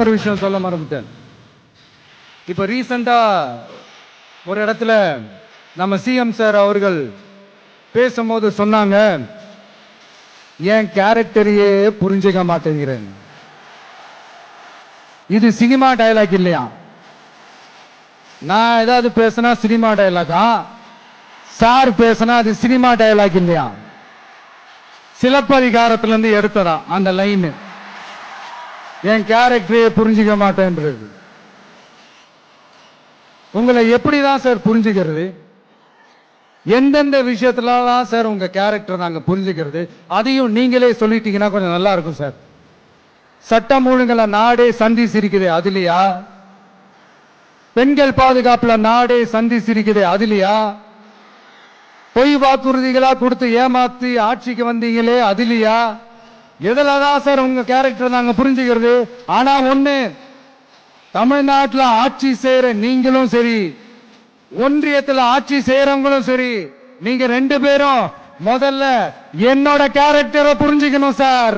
ஒரு விஷயம் சொல்ல மறந்துட்டேன். இப்போ ரீசெண்டா ஒரு இடத்துல நம்ம சிஎம் சார் அவர்கள் பேசும்போது சொன்னாங்க, என் கேரக்டரையே புரிஞ்சுக்க மாட்டேங்கிறேன். இது சினிமா டயலாக் இல்லையா? நான் ஏதாவது பேசினா சினிமா டயலாகா? சார் பேசினா அது சினிமா டயலாக் இல்லையா? சிலப்பதிகாரத்திலிருந்து எடுத்ததா அந்த லைன். என் கேரக்டரையே புரிஞ்சுக்க மாட்டேன்றது. உங்களை எப்படிதான் சார் புரிஞ்சுக்கிறது? எந்தெந்த விஷயத்துலதான் சார் உங்க கேரக்டர் நாங்க புரிஞ்சுக்கிறது? அதையும் நீங்களே சொல்லிட்டீங்கன்னா கொஞ்சம் நல்லா இருக்கும் சார். சட்டம் ஒழுங்குல நாடே சந்தி சிரிக்குது அதுலயா? பெண்கள் பாதுகாப்புல நாடே சந்தி சிரிக்குது அதுலயா? பொய் வாக்குறுதிகளா கொடுத்து ஏமாத்தி ஆட்சிக்கு வந்தீங்களே அதுலயா? எதுலதான் சார் உங்க கேரக்டர் நாங்க புரிஞ்சுக்கிறது? ஆனா ஒண்ணு, தமிழ்நாட்டில் ஆட்சி செய்யற நீங்களும் சரி, ஒன்றியத்தில் ஆட்சி செய்யறவங்களும் சரி, நீங்க ரெண்டு பேரும் முதல்ல என்னோட கேரக்டரை புரிஞ்சுக்கணும் சார்.